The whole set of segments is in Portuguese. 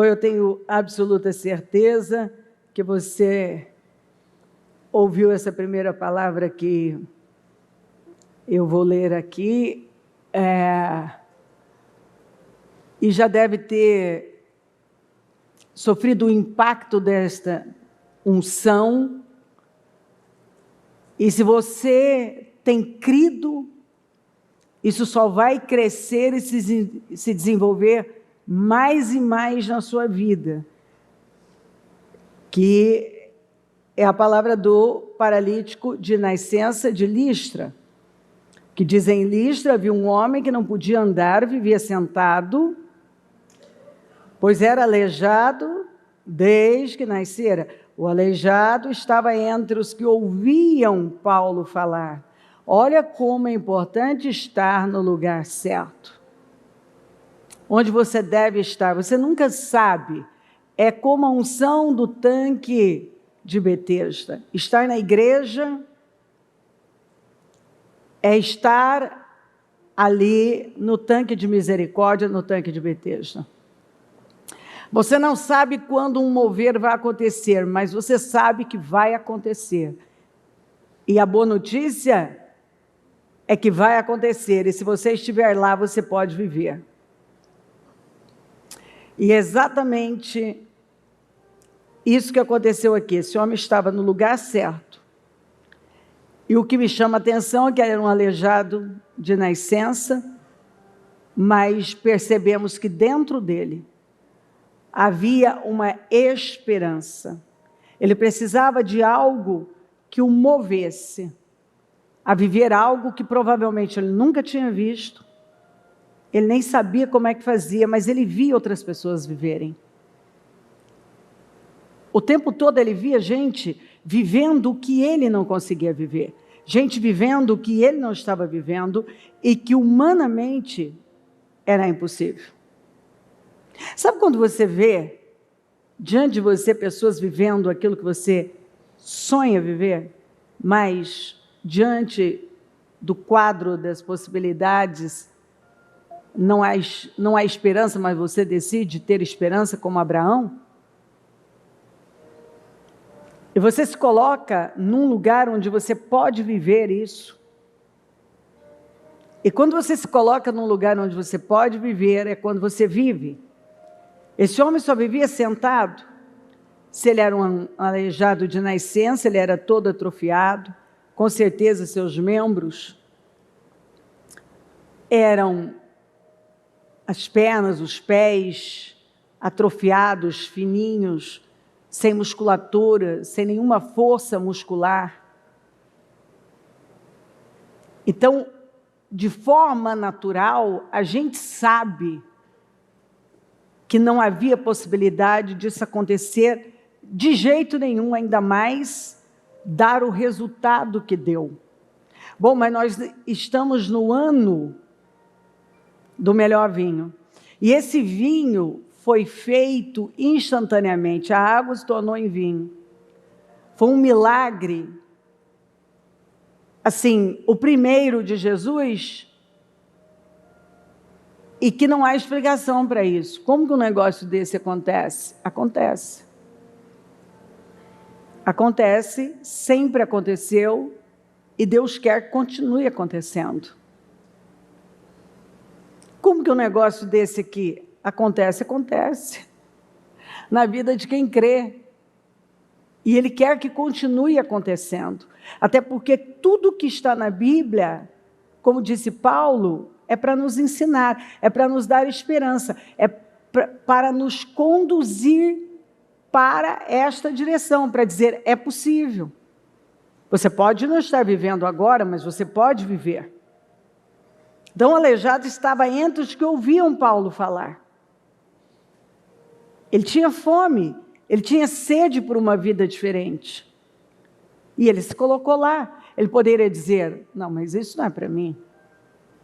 Bom, eu tenho absoluta certeza que você ouviu essa primeira palavra que eu vou ler aqui, e já deve ter sofrido o impacto desta unção. E se você tem crido, isso só vai crescer e se desenvolver mais e mais na sua vida, que é a palavra do paralítico de nascença de Listra, que diz: em Listra havia um homem que não podia andar, vivia sentado, pois era aleijado desde que nascera. O aleijado estava entre os que ouviam Paulo falar. Olha como é importante estar no lugar certo. Onde você deve estar, você nunca sabe. É como a unção do tanque de Betesda. Estar na igreja é estar ali no tanque de misericórdia, no tanque de Betesda. Você não sabe quando um mover vai acontecer, mas você sabe que vai acontecer. E a boa notícia é que vai acontecer, e se você estiver lá, você pode viver. E é exatamente isso que aconteceu aqui. Esse homem estava no lugar certo. E o que me chama a atenção é que ele era um aleijado de nascença, mas percebemos que dentro dele havia uma esperança. Ele precisava de algo que o movesse a viver algo que provavelmente ele nunca tinha visto. Ele nem sabia como é que fazia, mas ele via outras pessoas viverem. O tempo todo ele via gente vivendo o que ele não conseguia viver. Gente vivendo o que ele não estava vivendo e que humanamente era impossível. Sabe quando você vê diante de você pessoas vivendo aquilo que você sonha viver, mas diante do quadro das possibilidades não há esperança, mas você decide ter esperança como Abraão? E você se coloca num lugar onde você pode viver isso. E quando você se coloca num lugar onde você pode viver, é quando você vive. Esse homem só vivia sentado. Se ele era um aleijado de nascença, ele era todo atrofiado. Com certeza seus membros eram as pernas, os pés atrofiados, fininhos, sem musculatura, sem nenhuma força muscular. Então, de forma natural, a gente sabe que não havia possibilidade disso acontecer de jeito nenhum, ainda mais dar o resultado que deu. Bom, mas nós estamos no ano do melhor vinho. E esse vinho foi feito instantaneamente. A água se tornou em vinho. Foi um milagre. Assim, o primeiro de Jesus, e que não há explicação para isso. Como que um negócio desse acontece? Acontece. Acontece, sempre aconteceu, e Deus quer que continue acontecendo. Como que um negócio desse aqui acontece? Acontece na vida de quem crê. E Ele quer que continue acontecendo. Até porque tudo que está na Bíblia, como disse Paulo, é para nos ensinar, é para nos dar esperança, é para nos conduzir para esta direção, para dizer, é possível. Você pode não estar vivendo agora, mas você pode viver. Então, o aleijado estava entre os que ouviam Paulo falar. Ele tinha fome, ele tinha sede por uma vida diferente. E ele se colocou lá. Ele poderia dizer, não, mas isso não é para mim.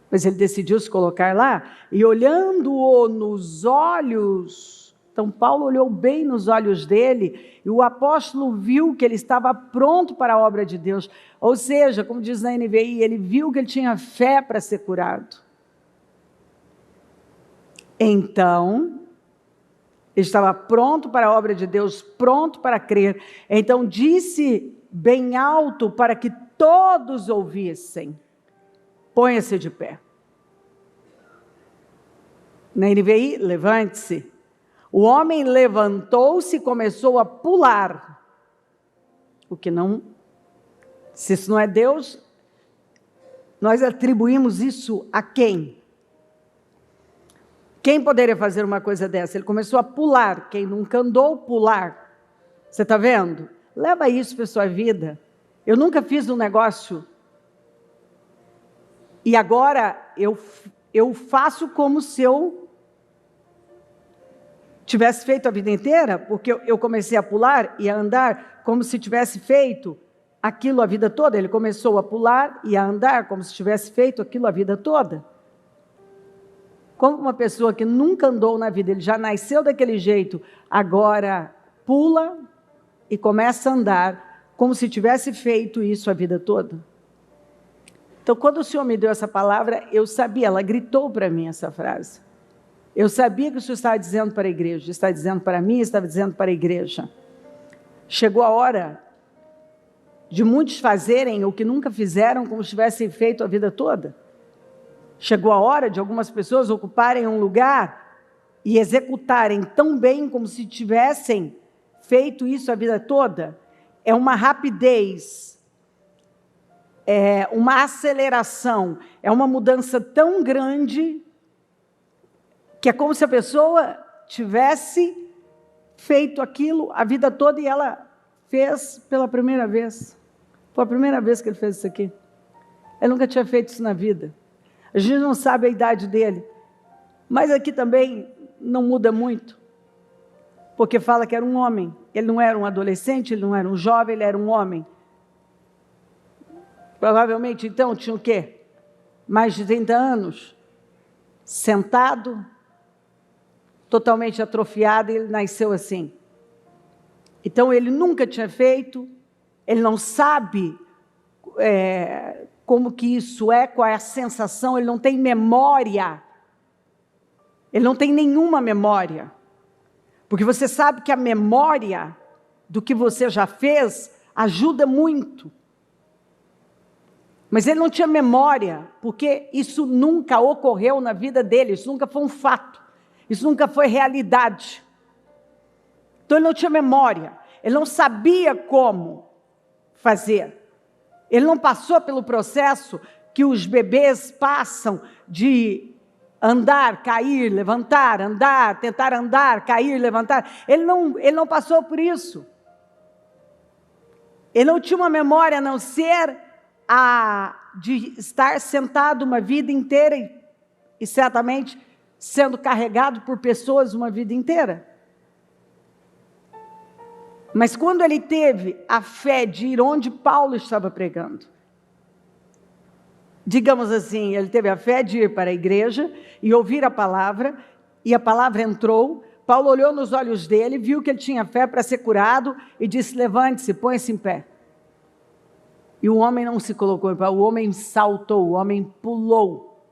Mas ele decidiu se colocar lá, e olhando-o nos olhos, então Paulo olhou bem nos olhos dele, e o apóstolo viu que ele estava pronto para a obra de Deus. Ou seja, como diz na NVI, ele viu que ele tinha fé para ser curado. Então, Ele estava pronto para a obra de Deus, pronto para crer. Então disse bem alto para que todos ouvissem: ponha-se de pé. Na NVI, levante-se. O homem levantou-se e começou a pular. O que não... Se isso não é Deus, nós atribuímos isso a quem? Quem poderia fazer uma coisa dessa? Ele começou a pular. Quem nunca andou, pular. Você está vendo? Leva isso para a sua vida. Eu nunca fiz um negócio e agora eu faço como se eu tivesse feito a vida inteira, porque eu comecei a pular e a andar como se tivesse feito aquilo a vida toda. Ele começou a pular e a andar como se tivesse feito aquilo a vida toda. Como uma pessoa que nunca andou na vida, ele já nasceu daquele jeito, agora pula e começa a andar como se tivesse feito isso a vida toda. Então, quando o Senhor me deu essa palavra, eu sabia, ela gritou para mim essa frase. Eu sabia que o Senhor estava dizendo para a igreja, estava dizendo para mim, estava dizendo para a igreja. Chegou a hora de muitos fazerem o que nunca fizeram, como se tivessem feito a vida toda. Chegou a hora de algumas pessoas ocuparem um lugar e executarem tão bem como se tivessem feito isso a vida toda. É uma rapidez, é uma aceleração, é uma mudança tão grande que é como se a pessoa tivesse feito aquilo a vida toda e ela fez pela primeira vez. Foi a primeira vez que ele fez isso aqui. Ele nunca tinha feito isso na vida. A gente não sabe a idade dele, mas aqui também não muda muito, porque fala que era um homem. Ele não era um adolescente, ele não era um jovem, ele era um homem. Provavelmente, então, tinha o quê? Mais de 30 anos, sentado, totalmente atrofiado, e ele nasceu assim. Então, ele nunca tinha feito, ele não sabe como que isso é, qual é a sensação, ele não tem memória. Ele não tem nenhuma memória. Porque você sabe que a memória do que você já fez ajuda muito. Mas ele não tinha memória, porque isso nunca ocorreu na vida dele, isso nunca foi um fato, isso nunca foi realidade. Então ele não tinha memória, ele não sabia como fazer. Ele não passou pelo processo que os bebês passam de andar, cair, levantar, andar, tentar andar, cair, levantar. Ele não passou por isso. Ele não tinha uma memória a não ser a de estar sentado uma vida inteira e certamente sendo carregado por pessoas uma vida inteira. Mas quando ele teve a fé de ir onde Paulo estava pregando, digamos assim, ele teve a fé de ir para a igreja e ouvir a palavra, e a palavra entrou, Paulo olhou nos olhos dele, viu que ele tinha fé para ser curado e disse: levante-se, põe-se em pé. E o homem não se colocou em pé, o homem saltou, o homem pulou.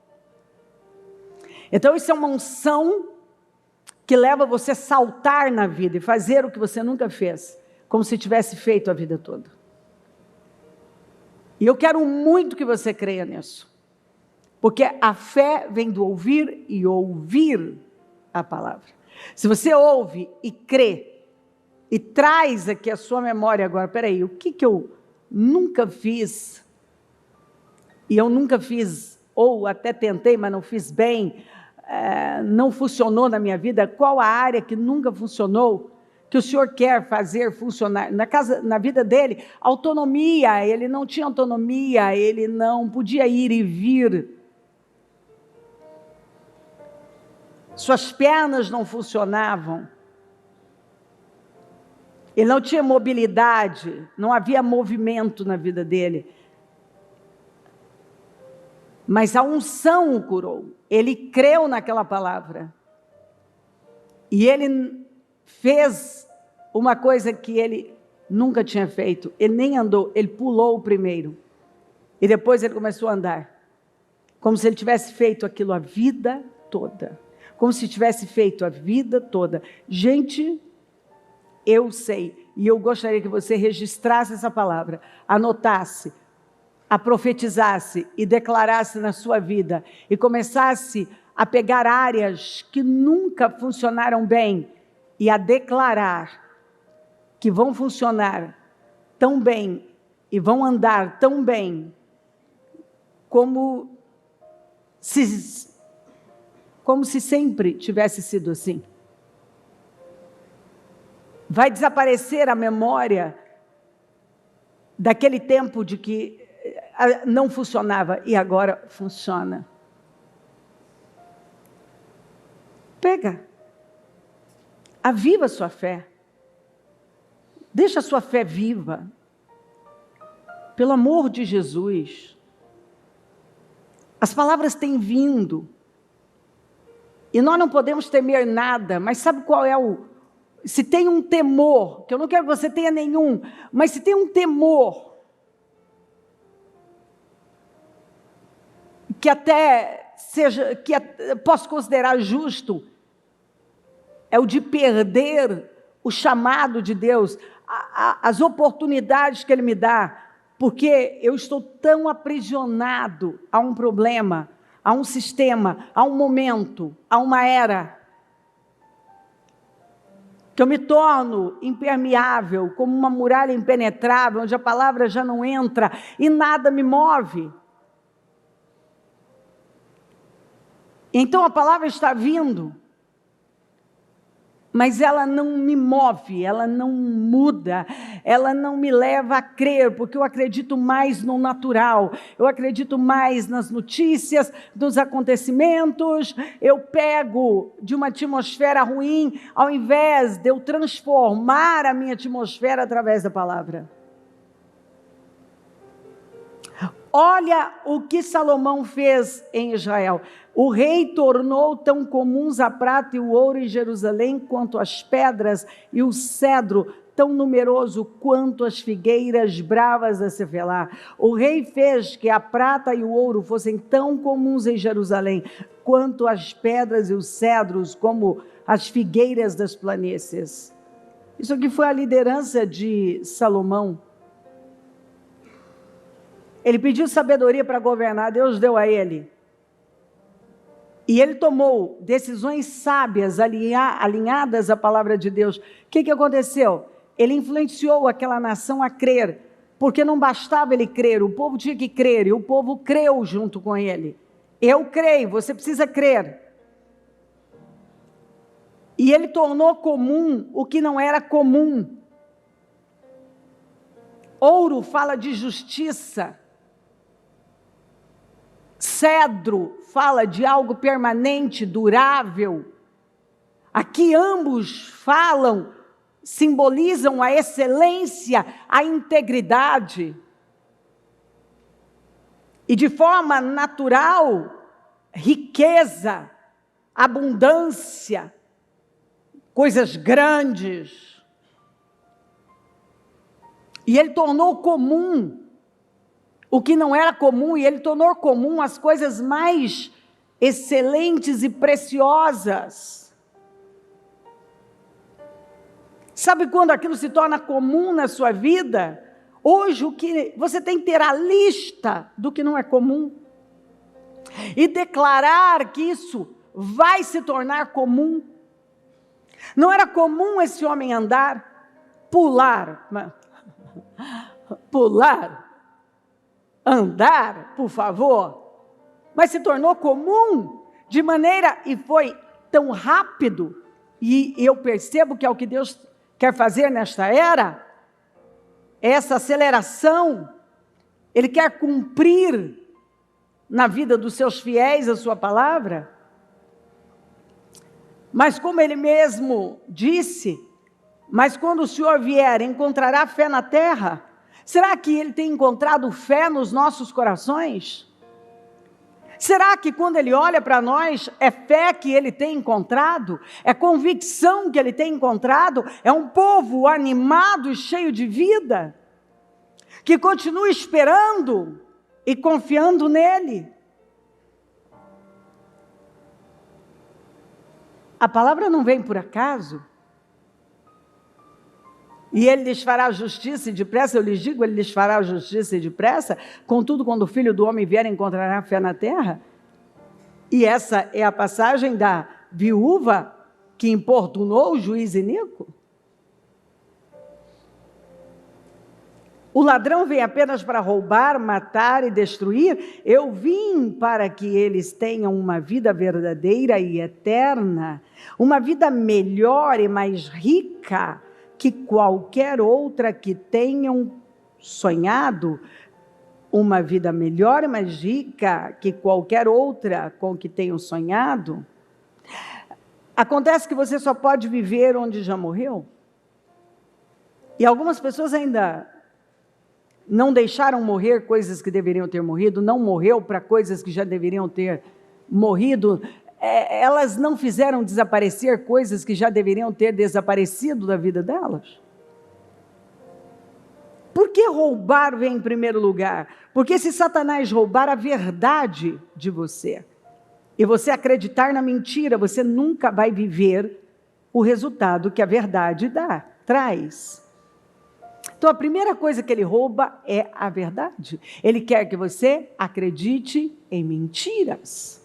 Então isso é uma unção que leva você a saltar na vida e fazer o que você nunca fez, como se tivesse feito a vida toda. E eu quero muito que você creia nisso, porque a fé vem do ouvir e ouvir a palavra. Se você ouve e crê, e traz aqui a sua memória agora, peraí, o que eu nunca fiz, e eu nunca fiz, ou até tentei, mas não fiz bem, não funcionou na minha vida, qual a área que nunca funcionou, que o Senhor quer fazer funcionar? Na vida dele, autonomia, ele não tinha autonomia, ele não podia ir e vir, suas pernas não funcionavam, ele não tinha mobilidade, não havia movimento na vida dele. Mas a unção o curou. Ele creu naquela palavra. E ele fez uma coisa que ele nunca tinha feito. Ele nem andou, ele pulou primeiro. E depois ele começou a andar. Como se ele tivesse feito aquilo a vida toda. como se tivesse feito a vida toda. Gente, eu sei, e eu gostaria que você registrasse essa palavra, anotasse, a profetizasse e declarasse na sua vida, e começasse a pegar áreas que nunca funcionaram bem, e a declarar que vão funcionar tão bem, e vão andar tão bem, como se sempre tivesse sido assim. Vai desaparecer a memória daquele tempo de que não funcionava e agora funciona. Pega, aviva a sua fé, deixa a sua fé viva, pelo amor de Jesus. As palavras têm vindo, e nós não podemos temer nada, mas sabe qual é se tem um temor, que eu não quero que você tenha nenhum, mas se tem um temor, que até posso considerar justo, é o de perder o chamado de Deus, as oportunidades que Ele me dá, porque eu estou tão aprisionado a um problema, a um sistema, a um momento, a uma era, que eu me torno impermeável, como uma muralha impenetrável, onde a palavra já não entra e nada me move. Então a palavra está vindo, mas ela não me move, ela não muda, ela não me leva a crer, porque eu acredito mais no natural, eu acredito mais nas notícias, nos acontecimentos, eu pego de uma atmosfera ruim, ao invés de eu transformar a minha atmosfera através da palavra. Olha o que Salomão fez em Israel. O rei tornou tão comuns a prata e o ouro em Jerusalém quanto as pedras e o cedro, tão numeroso quanto as figueiras bravas a Cefelá. O rei fez que a prata e o ouro fossem tão comuns em Jerusalém quanto as pedras e os cedros, como as figueiras das planícies. Isso aqui foi a liderança de Salomão. Ele pediu sabedoria para governar, Deus deu a ele. E ele tomou decisões sábias, alinhadas à palavra de Deus. O que aconteceu? Ele influenciou aquela nação a crer, porque não bastava ele crer, o povo tinha que crer, e o povo creu junto com ele. Eu creio, você precisa crer. E ele tornou comum o que não era comum. Ouro fala de justiça. Cedro fala de algo permanente, durável. Aqui ambos simbolizam a excelência, a integridade. E de forma natural, riqueza, abundância, coisas grandes. E ele tornou comum o que não era comum, e ele tornou comum as coisas mais excelentes e preciosas. Sabe quando aquilo se torna comum na sua vida? Hoje você tem que ter a lista do que não é comum e declarar que isso vai se tornar comum. Não era comum esse homem andar, pular, andar, por favor, mas se tornou comum de maneira, e foi tão rápido, e eu percebo que é o que Deus quer fazer nesta era, essa aceleração, Ele quer cumprir na vida dos seus fiéis a sua palavra, mas como Ele mesmo disse, mas quando o Senhor vier, encontrará fé na terra? Será que Ele tem encontrado fé nos nossos corações? Será que quando Ele olha para nós, é fé que Ele tem encontrado? É convicção que Ele tem encontrado? É um povo animado e cheio de vida? Que continua esperando e confiando nele? A palavra não vem por acaso. E ele lhes fará justiça e depressa, eu lhes digo, ele lhes fará justiça e depressa. Contudo, quando o Filho do Homem vier, encontrará fé na terra. E essa é a passagem da viúva que importunou o juiz iníquo. O ladrão vem apenas para roubar, matar e destruir. Eu vim para que eles tenham uma vida verdadeira e eterna, uma vida melhor e mais rica que qualquer outra que tenham sonhado, uma vida melhor e mais rica que qualquer outra com que tenham sonhado. Acontece que você só pode viver onde já morreu. E algumas pessoas ainda não deixaram morrer coisas que deveriam ter morrido, não morreu para coisas que já deveriam ter morrido. Elas não fizeram desaparecer coisas que já deveriam ter desaparecido da vida delas. Por que roubar vem em primeiro lugar? Porque se Satanás roubar a verdade de você, e você acreditar na mentira, você nunca vai viver o resultado que a verdade traz. Então a primeira coisa que ele rouba é a verdade. Ele quer que você acredite em mentiras.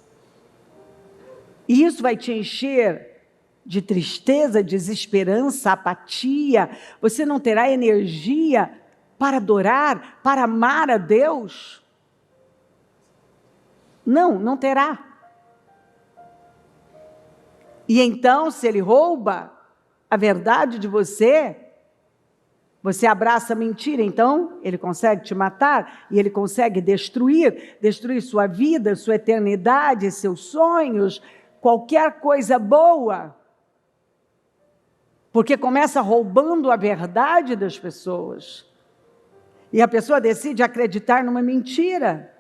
E isso vai te encher de tristeza, desesperança, apatia. Você não terá energia para adorar, para amar a Deus. Não terá. E então, se ele rouba a verdade de você, você abraça a mentira, então ele consegue te matar e ele consegue destruir sua vida, sua eternidade, seus sonhos, qualquer coisa boa. Porque começa roubando a verdade das pessoas. E a pessoa decide acreditar numa mentira.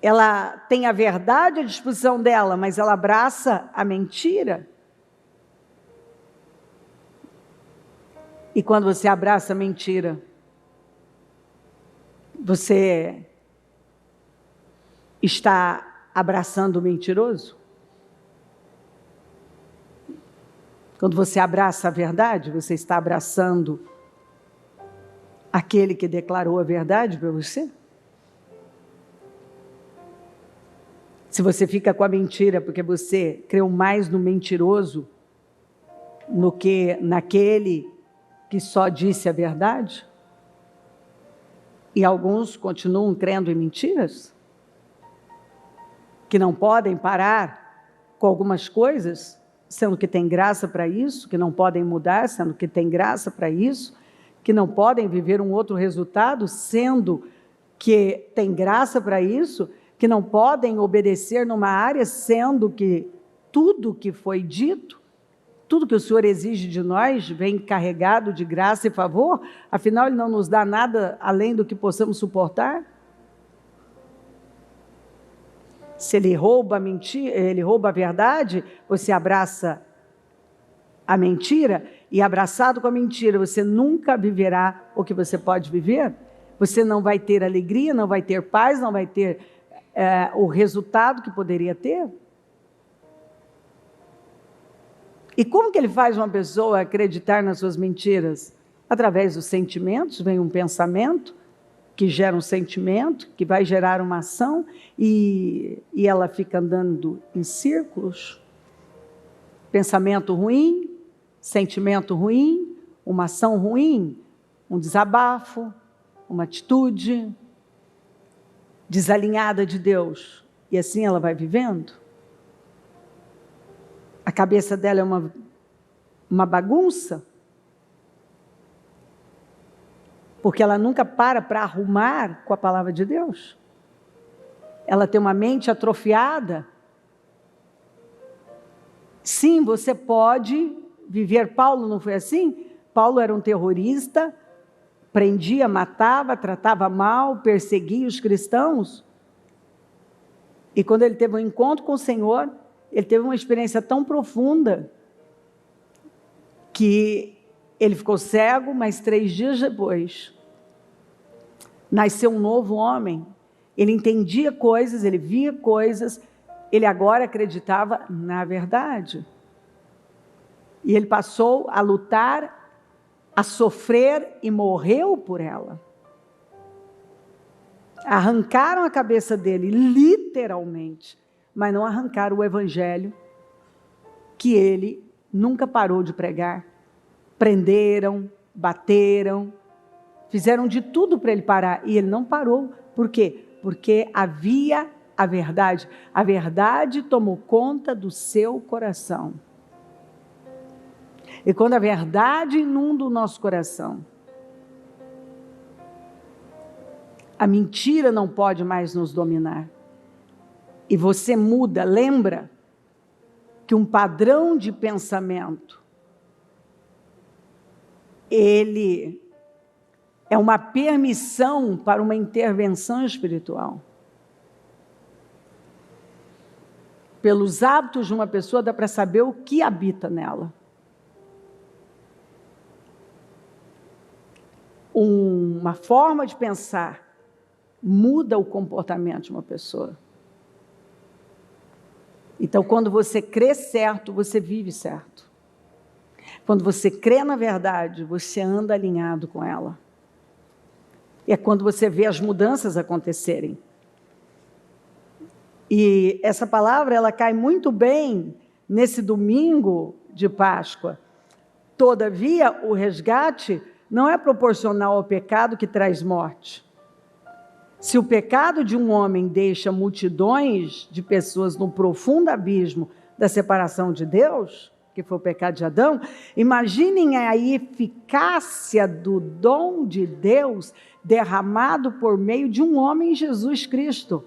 Ela tem a verdade à disposição dela, mas ela abraça a mentira. E quando você abraça a mentira, você está abraçando o mentiroso? Quando você abraça a verdade, você está abraçando aquele que declarou a verdade para você? Se você fica com a mentira porque você creu mais no mentiroso do que naquele que só disse a verdade? E alguns continuam crendo em mentiras? Que não podem parar com algumas coisas, sendo que tem graça para isso, que não podem mudar, sendo que tem graça para isso, que não podem viver um outro resultado, sendo que tem graça para isso, que não podem obedecer numa área, sendo que tudo que foi dito, tudo que o Senhor exige de nós vem carregado de graça e favor, afinal Ele não nos dá nada além do que possamos suportar. Se Ele rouba a mentira, Ele rouba a verdade, você abraça a mentira, e abraçado com a mentira, você nunca viverá o que você pode viver. Você não vai ter alegria, não vai ter paz, não vai ter o resultado que poderia ter. E como que ele faz uma pessoa acreditar nas suas mentiras? Através dos sentimentos, vem um pensamento que gera um sentimento, que vai gerar uma ação, e ela fica andando em círculos. Pensamento ruim, sentimento ruim, uma ação ruim, um desabafo, uma atitude desalinhada de Deus. E assim ela vai vivendo. A cabeça dela é uma bagunça, porque ela nunca para arrumar com a palavra de Deus. Ela tem uma mente atrofiada. Sim, você pode viver. Paulo não foi assim? Paulo era um terrorista, prendia, matava, tratava mal, perseguia os cristãos. E quando ele teve um encontro com o Senhor, ele teve uma experiência tão profunda que ele ficou cego, mas 3 dias depois nasceu um novo homem. Ele entendia coisas, ele via coisas, ele agora acreditava na verdade. E ele passou a lutar, a sofrer e morreu por ela. Arrancaram a cabeça dele, literalmente, mas não arrancaram o evangelho que ele nunca parou de pregar. Prenderam, bateram, fizeram de tudo para ele parar, e ele não parou. Por quê? Porque havia a verdade. A verdade tomou conta do seu coração. E quando a verdade inunda o nosso coração, a mentira não pode mais nos dominar. E você muda, lembra que um padrão de pensamento, ele é uma permissão para uma intervenção espiritual. Pelos hábitos de uma pessoa dá para saber o que habita nela. Uma forma de pensar muda o comportamento de uma pessoa. Então, quando você crê certo, você vive certo. Quando você crê na verdade, você anda alinhado com ela. E é quando você vê as mudanças acontecerem. E essa palavra, ela cai muito bem nesse domingo de Páscoa. Todavia, o resgate não é proporcional ao pecado que traz morte. Se o pecado de um homem deixa multidões de pessoas no profundo abismo da separação de Deus, que foi o pecado de Adão, imaginem a eficácia do dom de Deus derramado por meio de um homem, Jesus Cristo.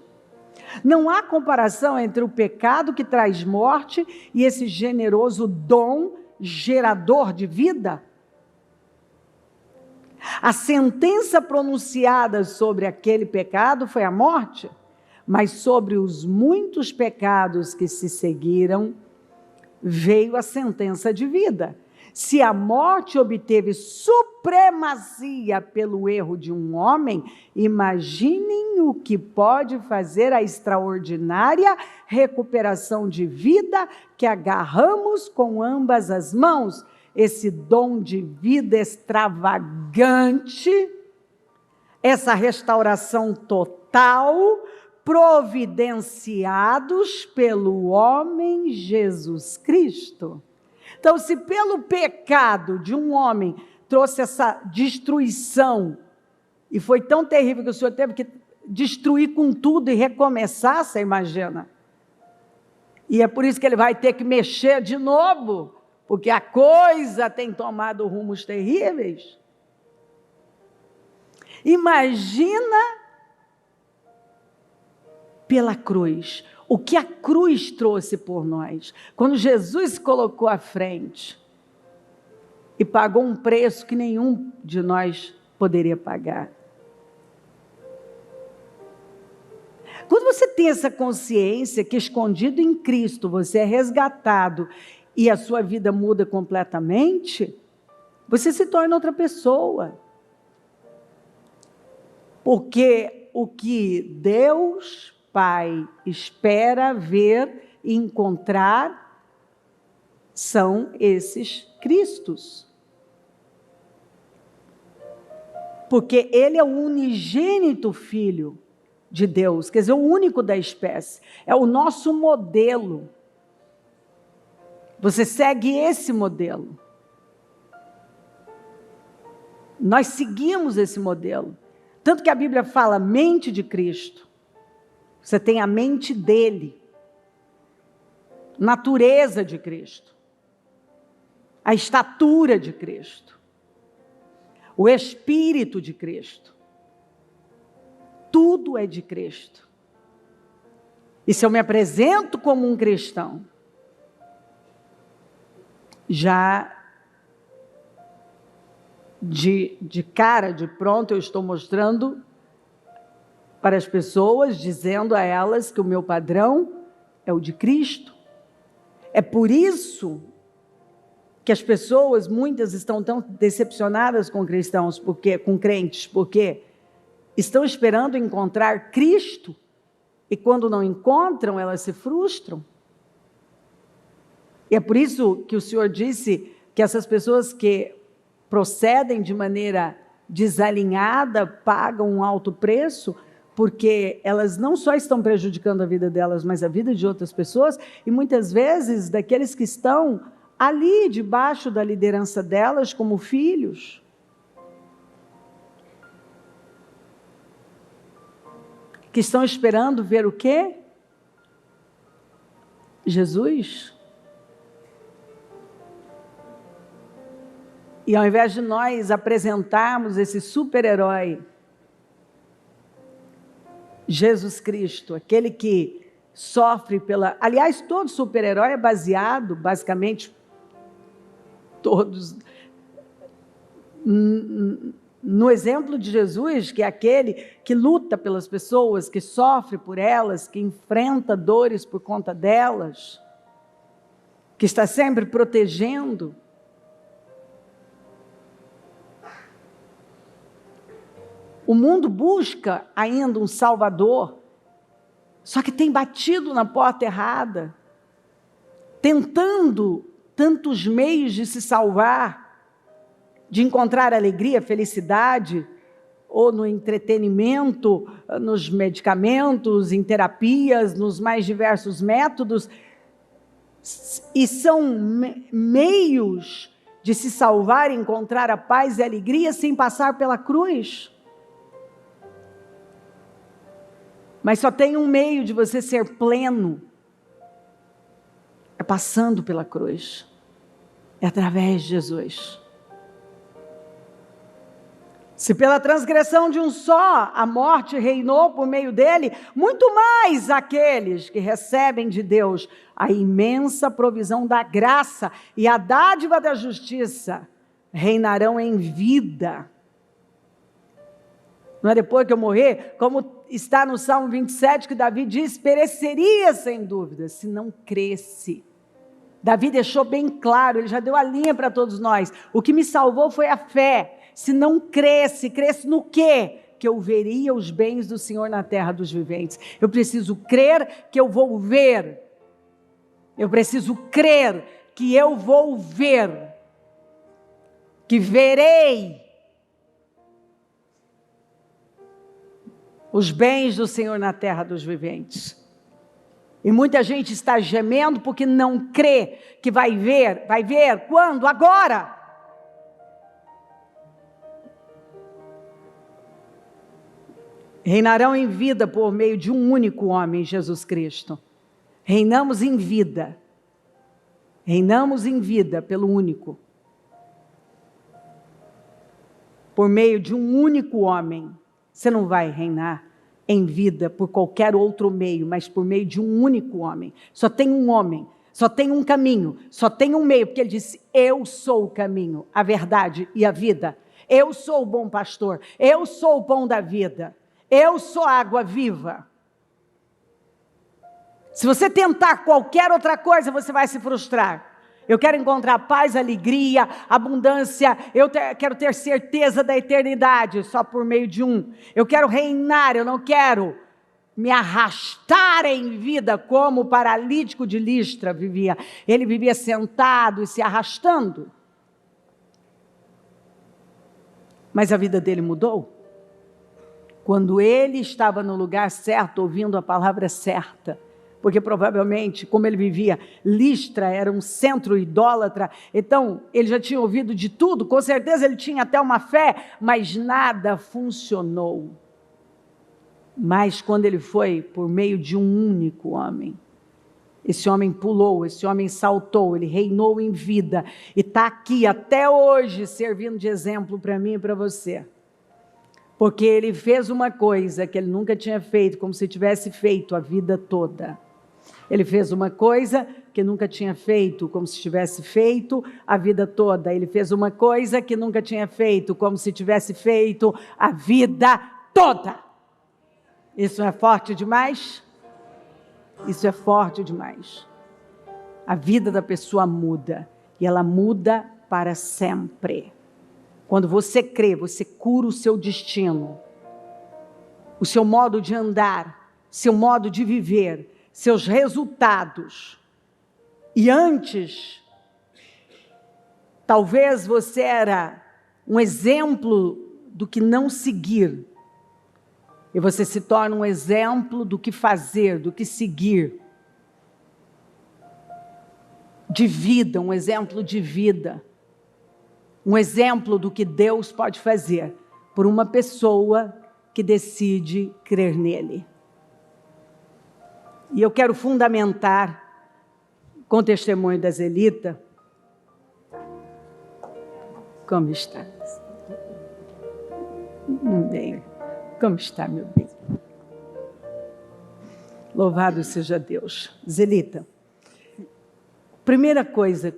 Não há comparação entre o pecado que traz morte e esse generoso dom gerador de vida. A sentença pronunciada sobre aquele pecado foi a morte, mas sobre os muitos pecados que se seguiram, veio a sentença de vida. Se a morte obteve supremacia pelo erro de um homem, imaginem o que pode fazer a extraordinária recuperação de vida que agarramos com ambas as mãos. Esse dom de vida extravagante, essa restauração total, providenciados pelo homem Jesus Cristo. Então, se pelo pecado de um homem trouxe essa destruição, e foi tão terrível que o Senhor teve que destruir com tudo e recomeçar, você imagina? E é por isso que ele vai ter que mexer de novo, porque a coisa tem tomado rumos terríveis. Imagina pela cruz, o que a cruz trouxe por nós. Quando Jesus se colocou à frente e pagou um preço que nenhum de nós poderia pagar. Quando você tem essa consciência que escondido em Cristo você é resgatado e a sua vida muda completamente, você se torna outra pessoa. Porque o que Deus Pai espera ver e encontrar são esses Cristos. Porque Ele é o unigênito Filho de Deus, quer dizer, o único da espécie. É o nosso modelo. Você segue esse modelo. Nós seguimos esse modelo. Tanto que a Bíblia fala mente de Cristo. Você tem a mente dele. Natureza de Cristo. A estatura de Cristo. O Espírito de Cristo. Tudo é de Cristo. E se eu me apresento como um cristão, já de cara, de pronto, eu estou mostrando para as pessoas, dizendo a elas que o meu padrão é o de Cristo. É por isso que as pessoas, muitas estão tão decepcionadas com cristãos, com crentes, porque estão esperando encontrar Cristo e quando não encontram, elas se frustram. E é por isso que o Senhor disse que essas pessoas que procedem de maneira desalinhada pagam um alto preço, porque elas não só estão prejudicando a vida delas, mas a vida de outras pessoas, e muitas vezes daqueles que estão ali debaixo da liderança delas como filhos. Que estão esperando ver o quê? Jesus. E ao invés de nós apresentarmos esse super-herói, Jesus Cristo, aquele que sofre pela... Aliás, todo super-herói é baseado, basicamente, todos, no exemplo de Jesus, que é aquele que luta pelas pessoas, que sofre por elas, que enfrenta dores por conta delas, que está sempre protegendo. O mundo busca ainda um Salvador, só que tem batido na porta errada, tentando tantos meios de se salvar, de encontrar alegria, felicidade, ou no entretenimento, nos medicamentos, em terapias, nos mais diversos métodos, e são meios de se salvar e encontrar a paz e a alegria sem passar pela cruz. Mas só tem um meio de você ser pleno, é passando pela cruz, é através de Jesus. Se pela transgressão de um só a morte reinou por meio dele, muito mais aqueles que recebem de Deus a imensa provisão da graça e a dádiva da justiça reinarão em vida. Não é depois que eu morrer, como está no Salmo 27, que Davi diz, pereceria sem dúvida, se não cresce. Davi deixou bem claro, ele já deu a linha para todos nós. O que me salvou foi a fé. Se não cresce no quê? Que eu veria os bens do Senhor na terra dos viventes. Eu preciso crer que eu vou ver. Eu preciso crer que eu vou ver. Que verei os bens do Senhor na terra dos viventes. E muita gente está gemendo porque não crê que vai ver. Vai ver quando? Agora! Reinarão em vida por meio de um único homem, Jesus Cristo. Reinamos em vida. Reinamos em vida pelo único. Por meio de um único homem. Você não vai reinar em vida por qualquer outro meio, mas por meio de um único homem. Só tem um homem, só tem um caminho, só tem um meio, porque ele disse, eu sou o caminho, a verdade e a vida. Eu sou o bom pastor, eu sou o pão da vida, eu sou a água viva. Se você tentar qualquer outra coisa, você vai se frustrar. Eu quero encontrar paz, alegria, abundância, quero ter certeza da eternidade, só por meio de um. Eu quero reinar, eu não quero me arrastar em vida como o paralítico de Listra vivia. Ele vivia sentado e se arrastando. Mas a vida dele mudou. Quando ele estava no lugar certo, ouvindo a palavra certa. Porque provavelmente, como ele vivia, Listra era um centro idólatra, então ele já tinha ouvido de tudo, com certeza ele tinha até uma fé, mas nada funcionou. Mas quando ele foi por meio de um único homem, esse homem pulou, esse homem saltou, ele reinou em vida, e está aqui até hoje servindo de exemplo para mim e para você. Porque ele fez uma coisa que ele nunca tinha feito, como se tivesse feito a vida toda. Ele fez uma coisa que nunca tinha feito, como se tivesse feito a vida toda. Ele fez uma coisa que nunca tinha feito, como se tivesse feito a vida toda. Isso não é forte demais? Isso é forte demais. A vida da pessoa muda, e ela muda para sempre. Quando você crê, você cura o seu destino, o seu modo de andar. seu modo de viver, seus resultados. E antes, talvez você era um exemplo do que não seguir. E você se torna um exemplo do que fazer, do que seguir. De vida, um exemplo de vida. Um exemplo do que Deus pode fazer por uma pessoa que decide crer nele. E eu quero fundamentar com o testemunho da Zelita. Como está? Meu bem. Como está, meu bem? Louvado seja Deus. Zelita, primeira coisa,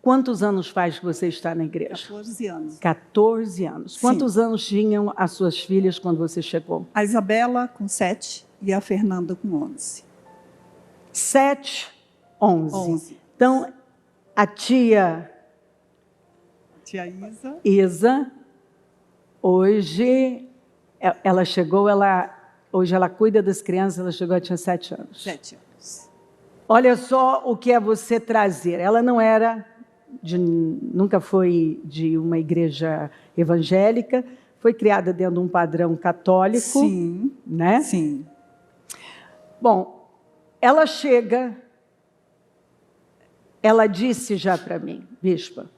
quantos anos faz que você está na igreja? 14 anos. 14 anos. Sim. Quantos anos tinham as suas filhas quando você chegou? A Isabela com 7 e a Fernanda com 11. 7, 11. 11. Então, a tia Tia Isa, hoje, ela chegou, hoje ela cuida das crianças, ela chegou, ela tinha 7 anos. 7 anos. Olha só o que é você trazer. Ela não era, nunca foi de uma igreja evangélica, foi criada dentro de um padrão católico. Sim, né? sim. Bom, ela chega, ela disse já para mim, bispa,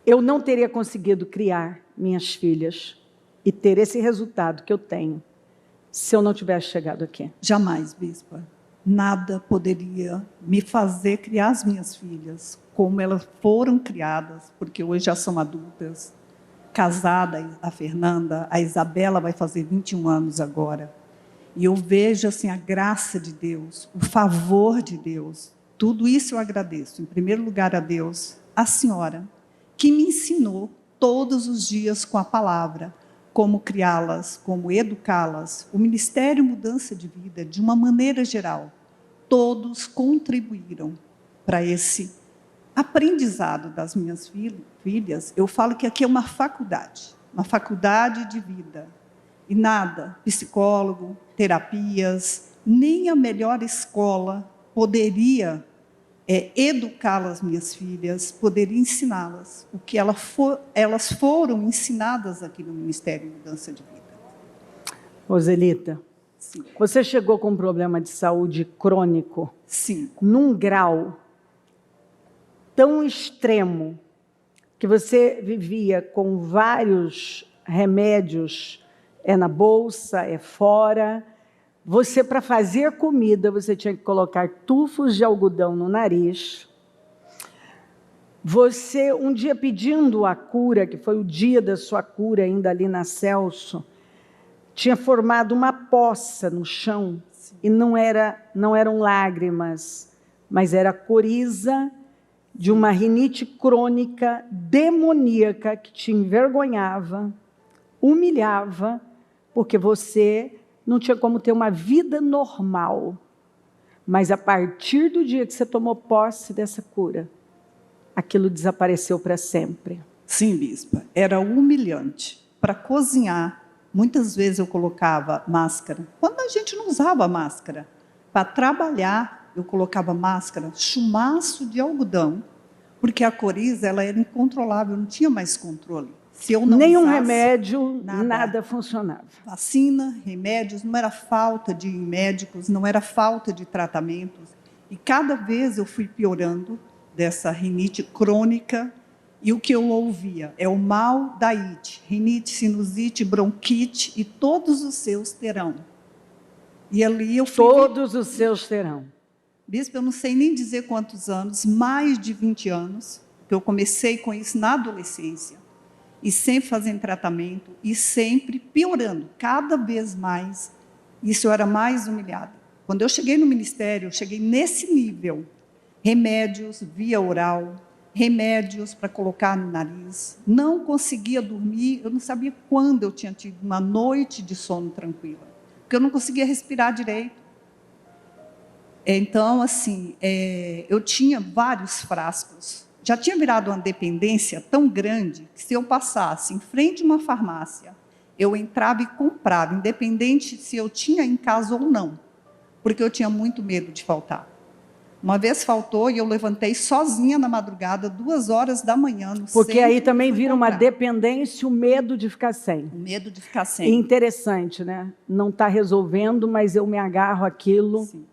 eu não teria conseguido criar minhas filhas e ter esse resultado que eu tenho se eu não tivesse chegado aqui. Jamais, bispa. Nada poderia me fazer criar as minhas filhas como elas foram criadas, porque hoje já são adultas, casada, a Fernanda, a Isabela vai fazer 21 anos agora. E eu vejo assim, a graça de Deus, o favor de Deus. Tudo isso eu agradeço. Em primeiro lugar a Deus, a senhora, que me ensinou todos os dias com a palavra, como criá-las, como educá-las. O Ministério Mudança de Vida, de uma maneira geral, todos contribuíram para esse aprendizado das minhas filhas. Eu falo que aqui é uma faculdade de vida. E nada, psicólogo, terapias, nem a melhor escola poderia educá-las, minhas filhas, poderia ensiná-las o que elas foram ensinadas aqui no Ministério Mudança de Vida. Roselita, Sim. Você chegou com um problema de saúde crônico, Sim. Num grau tão extremo que você vivia com vários remédios, na bolsa, fora. Você, para fazer comida, você tinha que colocar tufos de algodão no nariz. Você, um dia pedindo a cura, que foi o dia da sua cura, ainda ali na Celso, tinha formado uma poça no chão. Sim. E não eram lágrimas, mas era coriza de uma rinite crônica demoníaca que te envergonhava, humilhava, porque você não tinha como ter uma vida normal. Mas a partir do dia que você tomou posse dessa cura, aquilo desapareceu para sempre. Sim, bispa. Era humilhante. Para cozinhar, muitas vezes eu colocava máscara. Quando a gente não usava máscara. Para trabalhar, eu colocava máscara, chumaço de algodão, porque a coriza ela era incontrolável, não tinha mais controle. Se eu não nenhum usasse, remédio, nada funcionava. Vacina, remédios, não era falta de médicos, não era falta de tratamentos. E cada vez eu fui piorando dessa rinite crônica. E o que eu ouvia é o mal da ite, rinite, sinusite, bronquite, e todos os seus terão. E ali eu fui... Todos os seus terão. Bispo, eu não sei nem dizer quantos anos, mais de 20 anos, que eu comecei com isso na adolescência. E sempre fazendo tratamento, e sempre piorando, cada vez mais. Isso eu era mais humilhada. Quando eu cheguei no ministério, eu cheguei nesse nível. Remédios via oral, remédios para colocar no nariz. Não conseguia dormir, eu não sabia quando eu tinha tido uma noite de sono tranquila. Porque eu não conseguia respirar direito. Então, assim, eu tinha vários frascos. Já tinha virado uma dependência tão grande que se eu passasse em frente a uma farmácia eu entrava e comprava, independente se eu tinha em casa ou não, porque eu tinha muito medo de faltar. Uma vez faltou e eu levantei sozinha na madrugada, 2 horas da manhã, no Porque centro, aí também fui vira uma comprar. dependência, o medo de ficar sem. O medo de ficar sem. Interessante, né? Não está resolvendo, mas eu me agarro àquilo. Sim.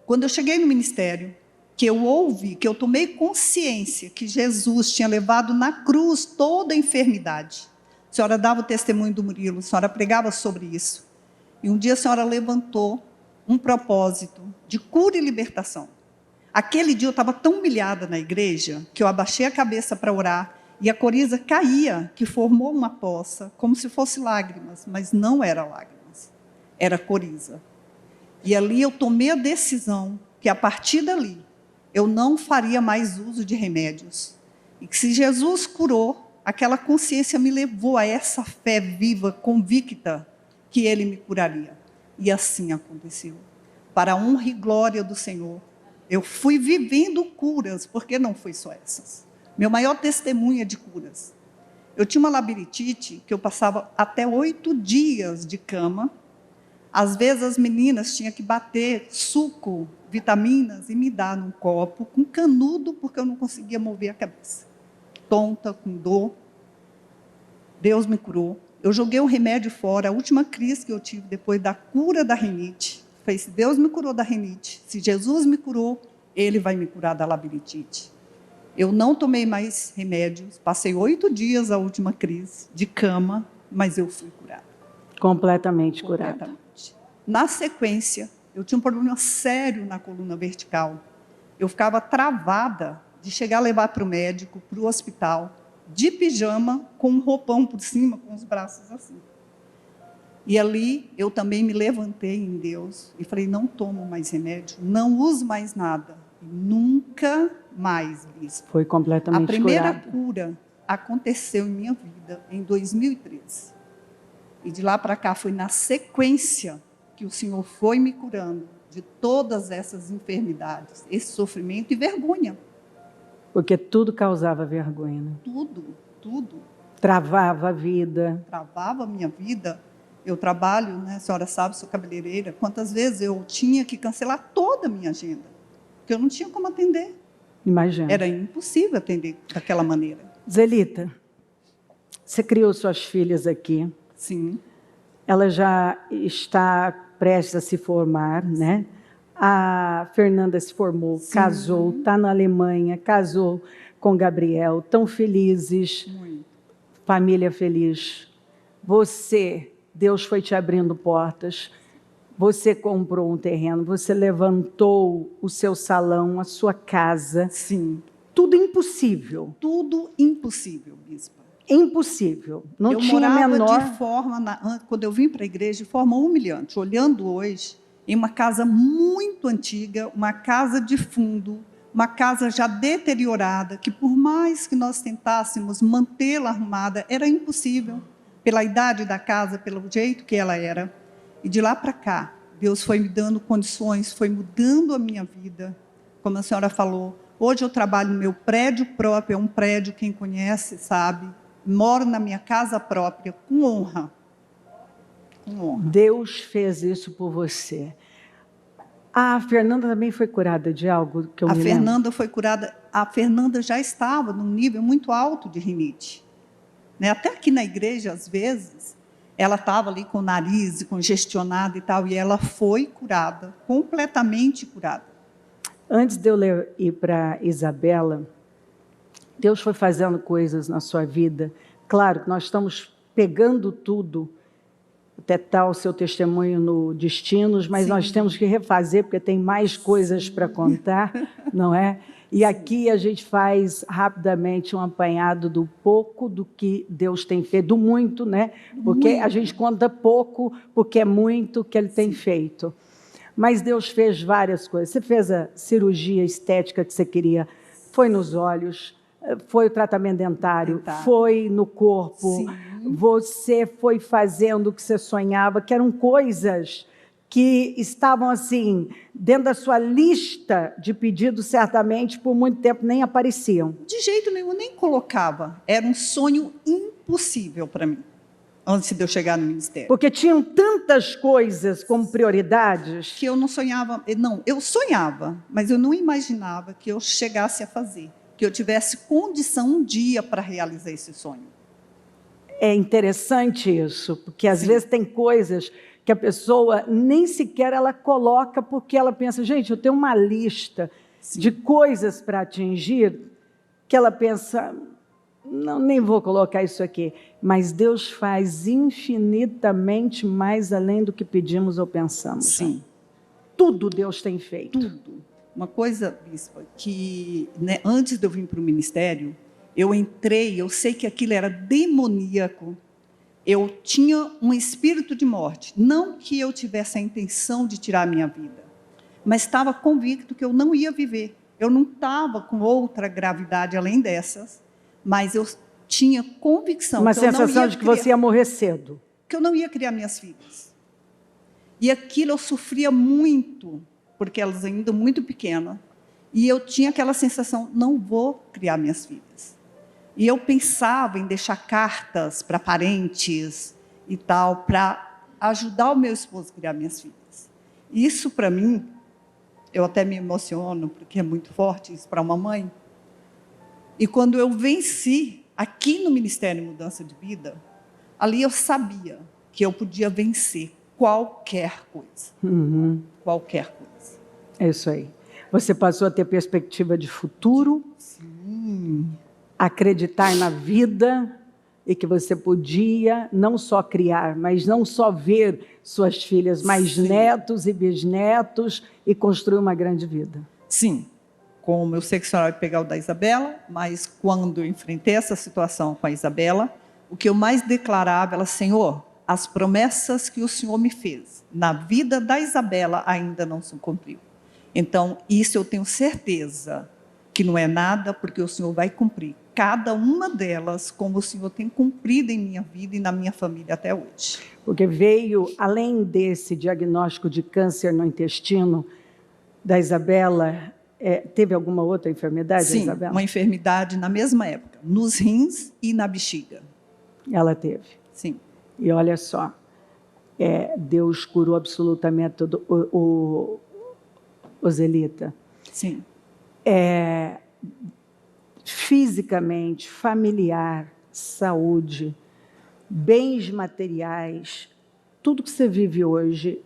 Quando eu cheguei no ministério, que eu ouvi, que eu tomei consciência que Jesus tinha levado na cruz toda a enfermidade. A senhora dava o testemunho do Murilo, a senhora pregava sobre isso. E um dia a senhora levantou um propósito de cura e libertação. Aquele dia eu estava tão humilhada na igreja que eu abaixei a cabeça para orar e a coriza caía, que formou uma poça, como se fosse lágrimas, mas não era lágrimas, era coriza. E ali eu tomei a decisão que a partir dali eu não faria mais uso de remédios. E que se Jesus curou, aquela consciência me levou a essa fé viva, convicta, que Ele me curaria. E assim aconteceu. Para a honra e glória do Senhor, eu fui vivendo curas, porque não foi só essas. Meu maior testemunho é de curas. Eu tinha uma labirintite que eu passava até 8 dias de cama. Às vezes as meninas tinham que bater suco, vitaminas, e me dar num copo, com canudo, porque eu não conseguia mover a cabeça. Tonta, com dor. Deus me curou. Eu joguei o remédio fora. A última crise que eu tive depois da cura da rinite foi: se Deus me curou da rinite, se Jesus me curou, Ele vai me curar da labirintite. Eu não tomei mais remédios. Passei 8 dias a última crise de cama, mas eu fui curada. Completamente curada. Na sequência, eu tinha um problema sério na coluna vertical. Eu ficava travada de chegar a levar para o médico, para o hospital, de pijama, com um roupão por cima, com os braços assim. E ali eu também me levantei em Deus e falei: não tomo mais remédio, não uso mais nada. E nunca mais, bispo. Foi completamente curada. A primeira cura aconteceu em minha vida em 2013. E de lá para cá foi na sequência que o Senhor foi me curando de todas essas enfermidades, esse sofrimento e vergonha. Porque tudo causava vergonha, né? Tudo. Travava a vida. Travava a minha vida. Eu trabalho, né, a senhora sabe, sou cabeleireira. Quantas vezes eu tinha que cancelar toda a minha agenda, porque eu não tinha como atender. Imagina. Era impossível atender daquela maneira. Zelita, você criou suas filhas aqui. Sim. Ela já está prestes a se formar, né? A Fernanda se formou, sim, casou, está na Alemanha, casou com Gabriel, tão felizes, muito. Família feliz. Você, Deus foi te abrindo portas, você comprou um terreno, você levantou o seu salão, a sua casa. Sim. Tudo impossível. Tudo impossível, bispa. Impossível. Não eu tinha morava menor... de forma, quando eu vim para a igreja, de forma humilhante. Olhando hoje, em uma casa muito antiga, uma casa de fundo, uma casa já deteriorada, que por mais que nós tentássemos mantê-la arrumada, era impossível, pela idade da casa, pelo jeito que ela era. E de lá para cá, Deus foi me dando condições, foi mudando a minha vida. Como a senhora falou, hoje eu trabalho no meu prédio próprio, é um prédio, quem conhece sabe, moro na minha casa própria, com honra. Com honra. Deus fez isso por você. A Fernanda também foi curada de algo que eu me lembro? A Fernanda foi curada. A Fernanda já estava num nível muito alto de rinite. Né? Até aqui na igreja, às vezes, ela estava ali com o nariz congestionado e tal, e ela foi curada, completamente curada. Antes de eu ir para Isabela, Deus foi fazendo coisas na sua vida. Claro que nós estamos pegando tudo, até tal o seu testemunho no Destinos, mas sim, nós temos que refazer, porque tem mais coisas para contar, não é? E sim, aqui a gente faz rapidamente um apanhado do pouco do que Deus tem feito, do muito, né? Porque muito. A gente conta pouco, porque é muito que Ele tem feito. Mas Deus fez várias coisas. Você fez a cirurgia estética que você queria, foi nos olhos, foi o tratamento dentário, foi no corpo, sim, você foi fazendo o que você sonhava, que eram coisas que estavam assim, dentro da sua lista de pedidos, certamente, por muito tempo nem apareciam. De jeito nenhum, nem colocava. Era um sonho impossível para mim. antes de eu chegar no ministério. Porque tinham tantas coisas como prioridades. Que eu não sonhava, não, eu sonhava, mas eu não imaginava que eu chegasse a fazer, que eu tivesse condição um dia para realizar esse sonho. É interessante isso, porque às vezes tem coisas que a pessoa nem sequer ela coloca, porque ela pensa, gente, eu tenho uma lista de coisas para atingir, que ela pensa, não, nem vou colocar isso aqui, mas Deus faz infinitamente mais além do que pedimos ou pensamos. Sim. Tudo Deus tem feito. Tudo. Uma coisa, bispa, que antes de eu vir para o ministério, eu entrei, eu sei que aquilo era demoníaco, eu tinha um espírito de morte, não que eu tivesse a intenção de tirar a minha vida, mas estava convicto que eu não ia viver, eu não estava com outra gravidade além dessas, mas eu tinha convicção uma que eu não ia sensação de que você ia morrer cedo. Que eu não ia criar minhas filhas. E aquilo eu sofria muito, porque elas ainda muito pequenas, e eu tinha aquela sensação, não vou criar minhas filhas. E eu pensava em deixar cartas para parentes e tal, para ajudar o meu esposo a criar minhas filhas. Isso, para mim, eu até me emociono, porque é muito forte isso para uma mãe. E quando eu venci, aqui no Ministério Mudança de Vida, ali eu sabia que eu podia vencer qualquer coisa. Qualquer coisa. É isso aí. Você passou a ter perspectiva de futuro, acreditar na vida e que você podia não só criar, mas não só ver suas filhas, mas netos e bisnetos e construir uma grande vida. Sim. Como eu sei que a senhora vai pegar o da Isabela, mas quando eu enfrentei essa situação com a Isabela, o que eu mais declarava era, Senhor, as promessas que o Senhor me fez na vida da Isabela ainda não se cumpriu. Então, isso eu tenho certeza que não é nada, porque o Senhor vai cumprir cada uma delas, como o Senhor tem cumprido em minha vida e na minha família até hoje. Porque veio, além desse diagnóstico de câncer no intestino da Isabela, teve alguma outra enfermidade, Sim, Isabela? uma enfermidade na mesma época, nos rins e na bexiga. Ela teve. Sim. E olha só, Deus curou absolutamente tudo. O Zelita. Sim. Fisicamente, familiar, saúde, bens materiais, tudo que você vive hoje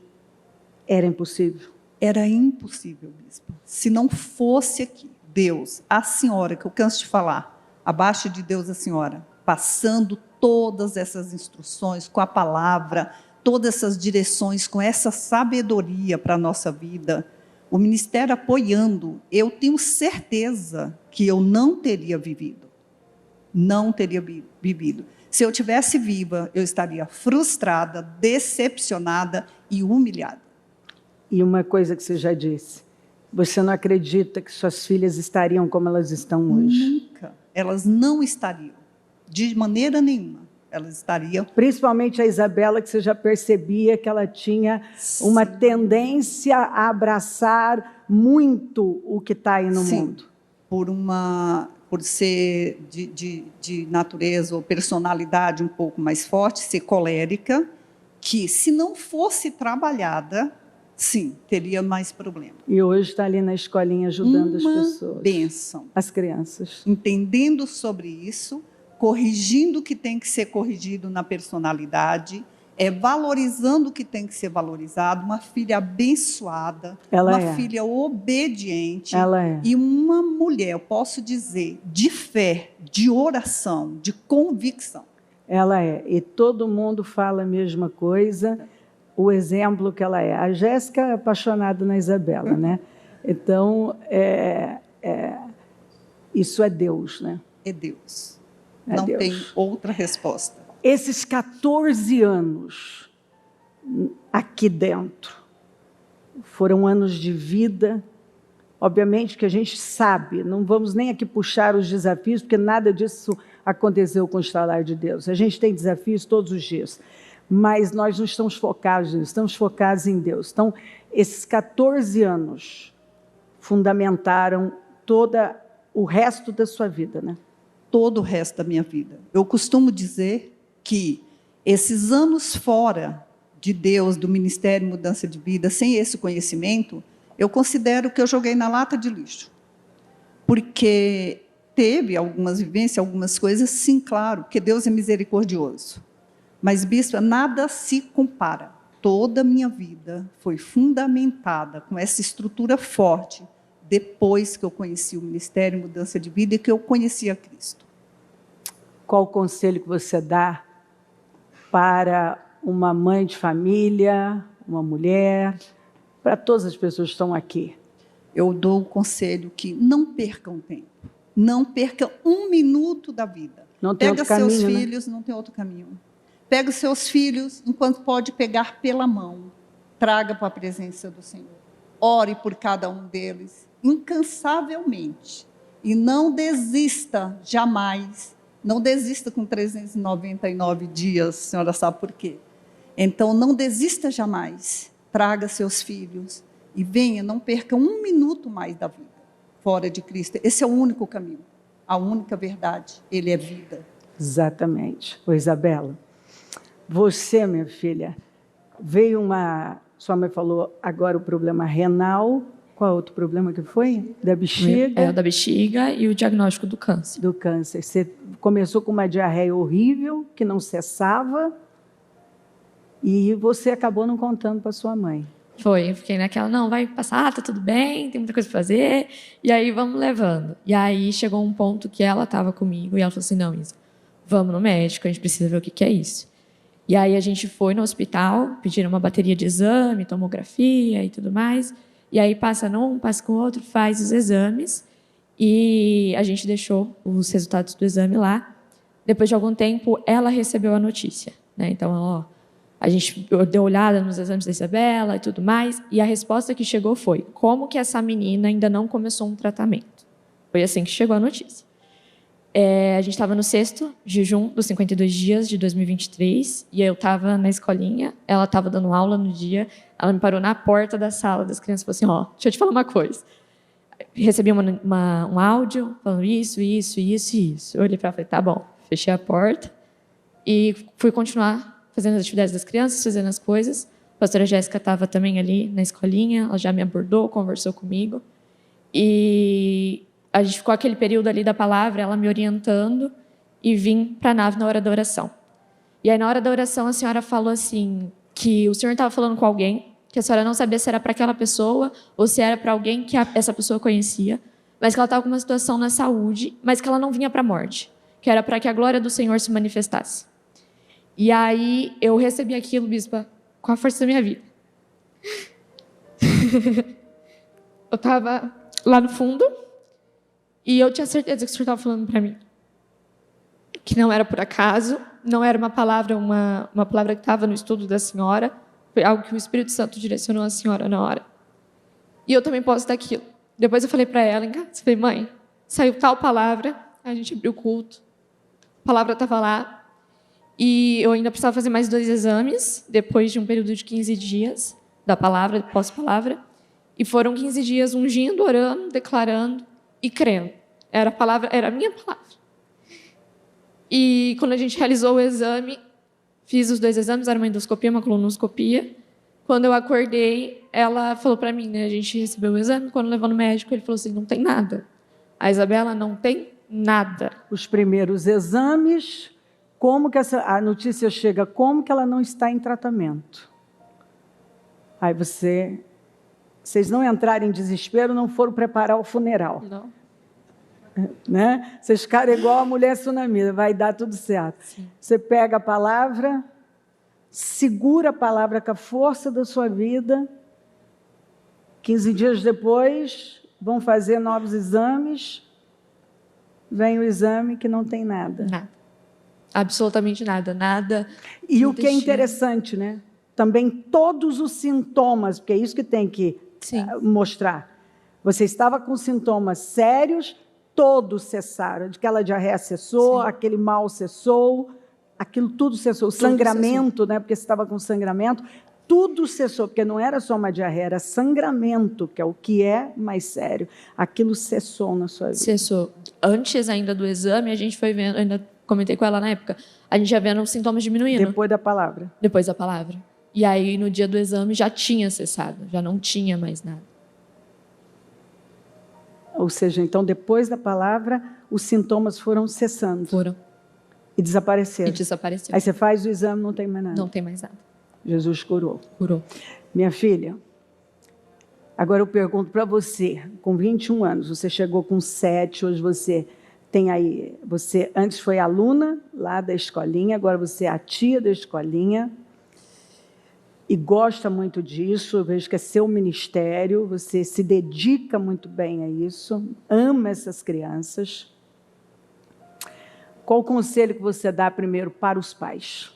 era impossível? Era impossível, bispo. Se não fosse aqui, Deus, a senhora, que eu canso de falar, abaixo de Deus a senhora, passando todas essas instruções com a palavra, todas essas direções, com essa sabedoria para a nossa vida, o ministério apoiando, eu tenho certeza que eu não teria vivido. Não teria vivido. Se eu tivesse viva, eu estaria frustrada, decepcionada e humilhada. E uma coisa que você já disse, você não acredita que suas filhas estariam como elas estão hoje? Nunca. Elas não estariam. De maneira nenhuma. Elas estariam. Principalmente a Isabela, que você já percebia que ela tinha uma tendência a abraçar muito o que está aí no mundo. Por ser de natureza ou personalidade um pouco mais forte, ser colérica, que se não fosse trabalhada, sim, teria mais problema. E hoje está ali na escolinha ajudando as pessoas. Uma bênção. As crianças. Entendendo sobre isso, corrigindo o que tem que ser corrigido na personalidade, valorizando o que tem que ser valorizado, uma filha abençoada, uma filha obediente e uma mulher, eu posso dizer, de fé, de oração, de convicção. Ela é, e todo mundo fala a mesma coisa, o exemplo que ela é. A Jéssica é apaixonada na Isabela, né? Então, isso é Deus, né? É Deus. Não tem outra resposta. Esses 14 anos aqui dentro foram anos de vida. Obviamente que a gente sabe, não vamos nem aqui puxar os desafios, porque nada disso aconteceu com o estalar de Deus. A gente tem desafios todos os dias, mas nós não estamos focados nisso, estamos focados em Deus. Então, esses 14 anos fundamentaram todo o resto da sua vida, né? Todo o resto da minha vida. Eu costumo dizer que Esses anos fora de Deus, do Ministério Mudança de Vida, sem esse conhecimento, eu considero que eu joguei na lata de lixo. Porque teve algumas vivências, algumas coisas, sim, claro, porque Deus é misericordioso. Mas, bispa, nada se compara. Toda a minha vida foi fundamentada com essa estrutura forte depois que eu conheci o Ministério Mudança de Vida e que eu conheci a Cristo. Qual o conselho que você dá para uma mãe de família, uma mulher, para todas as pessoas que estão aqui? Eu dou o conselho que não percam tempo. Não percam um minuto da vida. Não tem outro caminho, seus né? filhos, não tem outro caminho. Pega os seus filhos, enquanto pode pegar pela mão. Traga para a presença do Senhor. Ore por cada um deles, incansavelmente. E não desista jamais. Não desista com 399 dias, a senhora sabe por quê. Então, não desista jamais. Traga seus filhos e venha, não perca um minuto mais da vida fora de Cristo. Esse é o único caminho, a única verdade. Ele é vida. Exatamente. Ô, Isabela, você, minha filha, veio uma... Sua mãe falou agora o problema renal. Qual outro problema que foi? Da bexiga? É, o da bexiga e o diagnóstico do câncer. Do câncer. Você começou com uma diarreia horrível, que não cessava, e você acabou não contando para sua mãe. Foi, eu fiquei naquela, não, vai passar, tá tudo bem, tem muita coisa para fazer, e aí vamos levando. E aí chegou um ponto que ela estava comigo, e ela falou assim, não, Isa, vamos no médico, a gente precisa ver o que é isso. E aí a gente foi no hospital, pediram uma bateria de exame, tomografia e tudo mais, e aí passa num, passa com o outro, faz os exames, e a gente deixou os resultados do exame lá. Depois de algum tempo, ela recebeu a notícia, né? Então, ó, a gente deu olhada nos exames da Isabela e tudo mais, e a resposta que chegou foi, como que essa menina ainda não começou um tratamento? Foi assim que chegou a notícia. A gente estava no 6º jejum dos 52 dias de 2023, e eu estava na escolinha, ela estava dando aula no dia, ela me parou na porta da sala das crianças e falou assim, ó, deixa eu te falar uma coisa. Recebi um áudio falando isso. Eu olhei para ela e falei, tá bom. Fechei a porta e fui continuar fazendo as atividades das crianças, fazendo as coisas. A pastora Jéssica estava também ali na escolinha, ela já me abordou, conversou comigo. E a gente ficou aquele período ali da palavra, ela me orientando, e vim para a nave na hora da oração. E aí, na hora da oração, a senhora falou assim, que o senhor estava falando com alguém, que a senhora não sabia se era para aquela pessoa ou se era para alguém que essa pessoa conhecia, mas que ela estava com uma situação na saúde, mas que ela não vinha para a morte, que era para que a glória do Senhor se manifestasse. E aí eu recebi aquilo, bispa, com a força da minha vida. Eu estava lá no fundo e eu tinha certeza que o Senhor estava falando para mim. Que não era por acaso, não era uma palavra que estava no estudo da senhora, foi algo que o Espírito Santo direcionou a senhora na hora. E eu também posso dar aquilo. Depois eu falei para ela em casa, falei, mãe, saiu tal palavra, a gente abriu o culto, a palavra estava lá, e eu ainda precisava fazer mais 2 exames, depois de um período de 15 dias, da palavra, pós-palavra, e foram 15 dias ungindo, orando, declarando e crendo. Era a minha palavra. E quando a gente realizou o exame, fiz os 2 exames, era uma endoscopia, uma colonoscopia. Quando eu acordei, ela falou para mim, né, a gente recebeu o exame, quando levou no médico, ele falou assim, não tem nada. A Isabela não tem nada. Os primeiros exames, como que a notícia chega, como que ela não está em tratamento? Aí vocês não entraram em desespero, não foram preparar o funeral. Não. Né? Vocês ficaram igual a mulher tsunami, vai dar tudo certo. Sim. Você pega a palavra, segura a palavra com a força da sua vida, 15 dias depois, vão fazer novos exames, vem o exame que não tem nada. Nada. Absolutamente nada. Nada. E o que é interessante, né? Também todos os sintomas, porque é isso que tem que mostrar. Você estava com sintomas sérios, todos cessaram. Aquela diarreia cessou, Sim. aquele mal cessou, aquilo tudo cessou. O sangramento, né? Porque você estava com sangramento, tudo cessou, porque não era só uma diarreia, era sangramento, que é o que é mais sério. Aquilo cessou na sua vida. Cessou. Antes ainda do exame, a gente foi vendo, ainda comentei com ela na época, a gente ia vendo os sintomas diminuindo. Depois da palavra. Depois da palavra. E aí, no dia do exame, já tinha cessado. Já não tinha mais nada. Ou seja, então, depois da palavra, os sintomas foram cessando. Foram. E desapareceram. E desapareceu. Aí você faz o exame, não tem mais nada. Não tem mais nada. Jesus curou. Curou. Minha filha, agora eu pergunto para você, com 21 anos, você chegou com 7, hoje você tem aí, você antes foi aluna lá da escolinha, agora você é a tia da escolinha e gosta muito disso, eu vejo que é seu ministério, você se dedica muito bem a isso, ama essas crianças. Qual o conselho que você dá primeiro para os pais?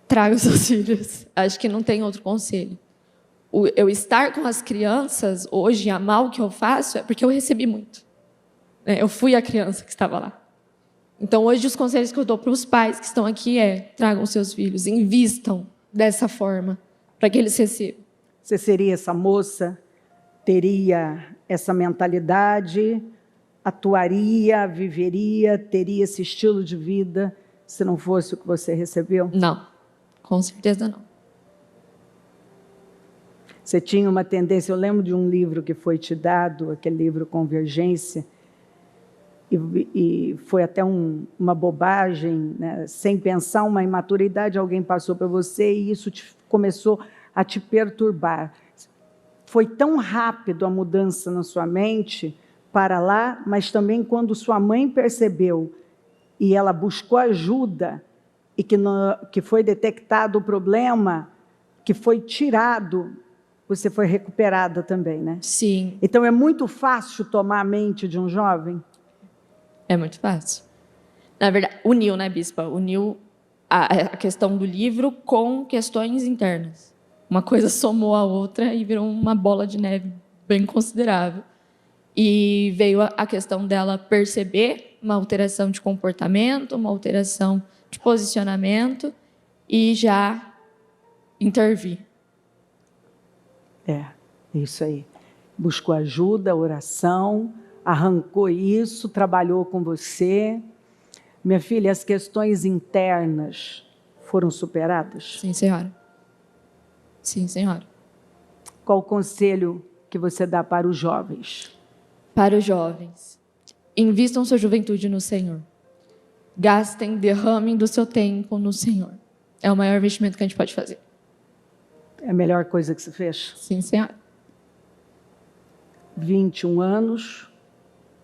Traga os seus filhos. Acho que não tem outro conselho. Eu estar com as crianças hoje, amar o que eu faço, é porque eu recebi muito. Eu fui a criança que estava lá. Então, hoje, os conselhos que eu dou para os pais que estão aqui tragam seus filhos, invistam dessa forma, para que eles recebam. Você seria essa moça, teria essa mentalidade, atuaria, viveria, teria esse estilo de vida, se não fosse o que você recebeu? Não, com certeza não. Você tinha uma tendência, eu lembro de um livro que foi te dado, aquele livro Convergência, e foi até uma bobagem, né? Sem pensar, uma imaturidade, alguém passou para você e isso começou a te perturbar. Foi tão rápido a mudança na sua mente para lá, mas também quando sua mãe percebeu e ela buscou ajuda e que foi detectado o problema, que foi tirado, você foi recuperada também, né? Sim. Então é muito fácil tomar a mente de um jovem? É muito fácil. Na verdade, uniu, né, Bispa? Uniu a questão do livro com questões internas. Uma coisa somou a outra e virou uma bola de neve bem considerável. E veio a questão dela perceber uma alteração de comportamento, uma alteração de posicionamento e já intervir. É isso aí. Buscou ajuda, oração, arrancou isso, trabalhou com você. Minha filha, as questões internas foram superadas? Sim, senhora. Sim, senhora. Qual o conselho que você dá para os jovens? Para os jovens, invistam sua juventude no Senhor. Gastem, derramem do seu tempo no Senhor. É o maior investimento que a gente pode fazer. É a melhor coisa que você fez? Sim, senhora. 21 anos,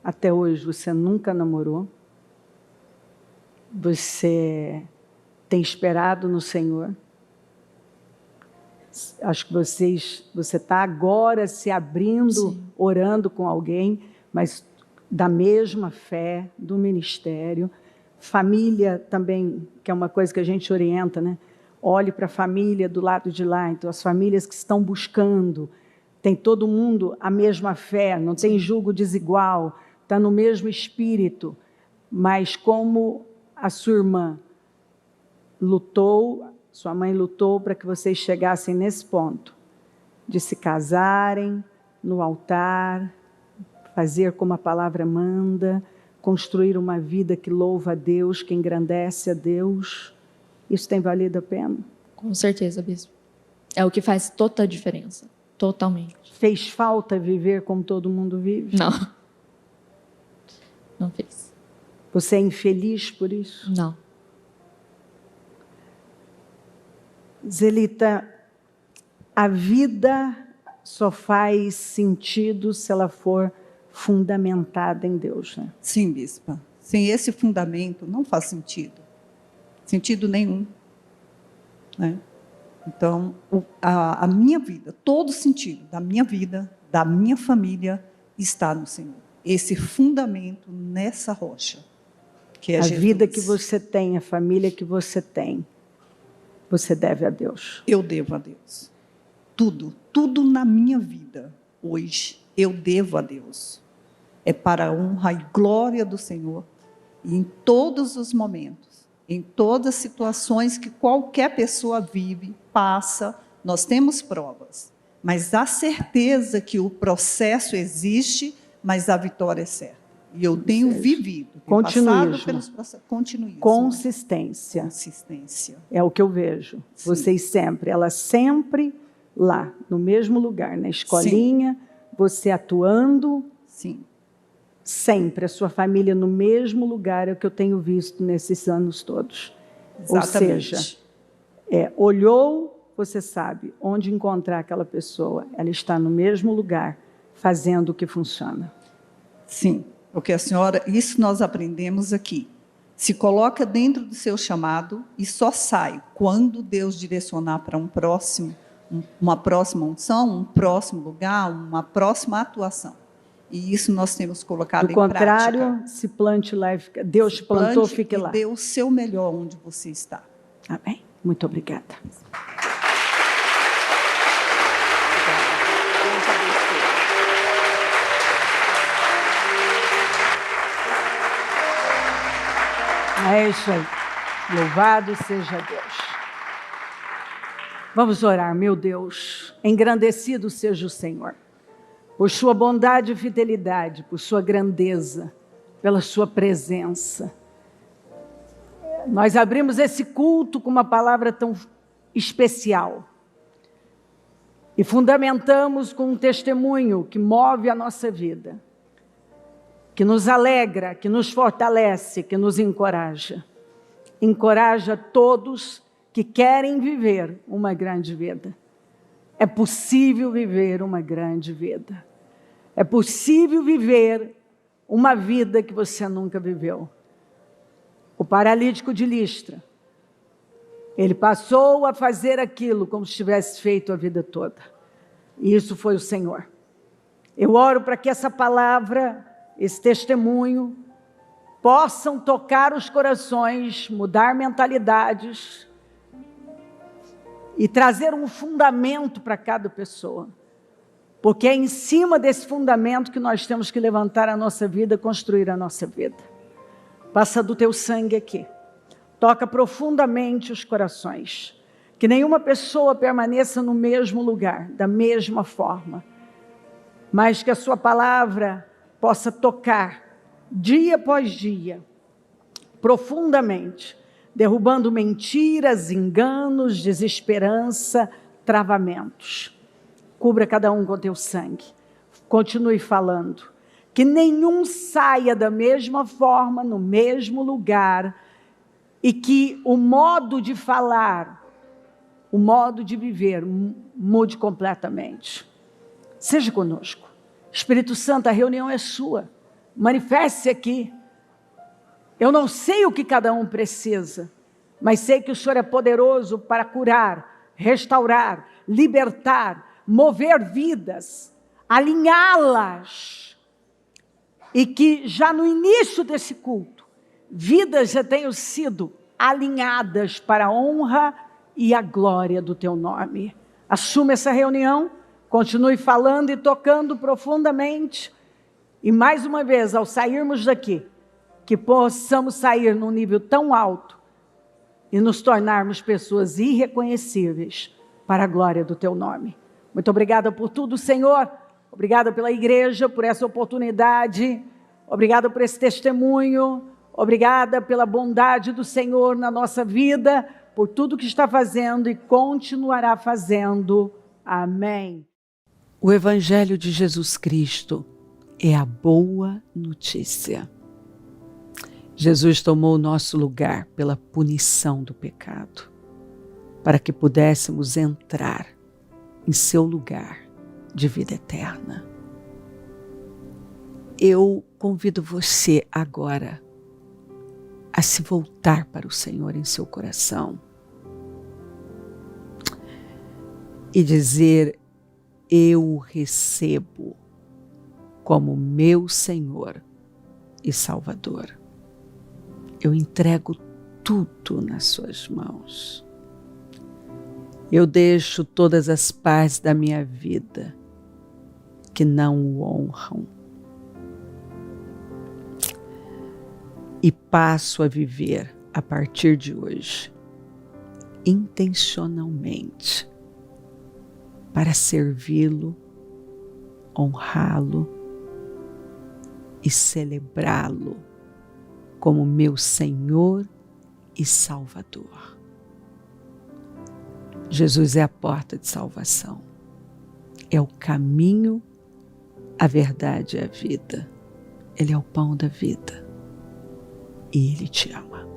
até hoje você nunca namorou. Você tem esperado no Senhor. Acho que você está agora se abrindo, sim, orando com alguém, mas da mesma fé, do ministério. Família também, que é uma coisa que a gente orienta, né? Olhe para a família do lado de lá. Então, as famílias que estão buscando, tem todo mundo a mesma fé, não tem julgo desigual, está no mesmo espírito, mas como a sua irmã lutou, sua mãe lutou para que vocês chegassem nesse ponto, de se casarem no altar, fazer como a palavra manda, construir uma vida que louva a Deus, que engrandece a Deus. Isso tem valido a pena? Com certeza, Bispo. É o que faz toda a diferença. Totalmente. Fez falta viver como todo mundo vive? Não. Não fez. Você é infeliz por isso? Não. Zelita, a vida só faz sentido se ela for fundamentada em Deus, né? Sim, Bispa. Sem esse fundamento não faz sentido. Sentido nenhum. Né? Então, a minha vida, todo o sentido da minha vida, da minha família, está no Senhor. Esse fundamento nessa rocha, que é Jesus. A vida que você tem, a família que você tem, você deve a Deus. Eu devo a Deus. Tudo na minha vida, hoje, eu devo a Deus. É para a honra e glória do Senhor. E em todos os momentos, em todas as situações que qualquer pessoa vive, passa, nós temos provas. Mas a certeza que o processo existe, mas a vitória é certa. E eu tenho vivido, tenho Continuismo. passado pelos processos. Continuismo. Consistência. Consistência. É o que eu vejo. Sim. Vocês sempre, ela sempre lá, no mesmo lugar, na escolinha, você atuando, Sim. sempre, a sua família no mesmo lugar, é o que eu tenho visto nesses anos todos. Exatamente. Ou seja, olhou, você sabe onde encontrar aquela pessoa. Ela está no mesmo lugar, fazendo o que funciona. Sim, porque a senhora, isso nós aprendemos aqui. Se coloca dentro do seu chamado e só sai quando Deus direcionar para uma próxima unção, um próximo lugar, uma próxima atuação. E isso nós temos colocado Do em contrário, prática. se plante lá, Deus plantou, Plante fique e lá. dê o seu melhor onde você está. Amém. Muito obrigada. É isso aí. Louvado seja Deus. Vamos orar, meu Deus. Engrandecido seja o Senhor, por sua bondade e fidelidade, por sua grandeza, pela sua presença. Nós abrimos esse culto com uma palavra tão especial e fundamentamos com um testemunho que move a nossa vida, que nos alegra, que nos fortalece, que nos encoraja. Encoraja todos que querem viver uma grande vida. É possível viver uma grande vida. É possível viver uma vida que você nunca viveu. O paralítico de Listra, ele passou a fazer aquilo como se tivesse feito a vida toda. E isso foi o Senhor. Eu oro para que essa palavra, esse testemunho, possam tocar os corações, mudar mentalidades e trazer um fundamento para cada pessoa. Porque é em cima desse fundamento que nós temos que levantar a nossa vida, construir a nossa vida. Passa do teu sangue aqui. Toca profundamente os corações. Que nenhuma pessoa permaneça no mesmo lugar, da mesma forma. Mas que a sua palavra possa tocar, dia após dia, profundamente, derrubando mentiras, enganos, desesperança, travamentos. Cubra cada um com teu sangue. Continue falando. Que nenhum saia da mesma forma, no mesmo lugar, e que o modo de falar, o modo de viver, mude completamente. Seja conosco. Espírito Santo, a reunião é sua. Manifeste-se aqui. Eu não sei o que cada um precisa, mas sei que o Senhor é poderoso para curar, restaurar, libertar, mover vidas, alinhá-las. E que já no início desse culto, vidas já tenham sido alinhadas para a honra e a glória do teu nome. Assuma essa reunião, continue falando e tocando profundamente. E mais uma vez, ao sairmos daqui, que possamos sair num nível tão alto e nos tornarmos pessoas irreconhecíveis para a glória do teu nome. Muito obrigada por tudo, Senhor. Obrigada pela igreja, por essa oportunidade. Obrigada por esse testemunho. Obrigada pela bondade do Senhor na nossa vida, por tudo que está fazendo e continuará fazendo. Amém. O Evangelho de Jesus Cristo é a boa notícia. Jesus tomou o nosso lugar pela punição do pecado, para que pudéssemos entrar em seu lugar de vida eterna. Eu convido você agora a se voltar para o Senhor em seu coração e dizer: eu o recebo como meu Senhor e Salvador. Eu entrego tudo nas suas mãos. Eu deixo todas as partes da minha vida que não o honram e passo a viver a partir de hoje intencionalmente para servi-lo, honrá-lo e celebrá-lo como meu Senhor e Salvador. Jesus é a porta de salvação, é o caminho, a verdade e a vida. Ele é o pão da vida e Ele te ama.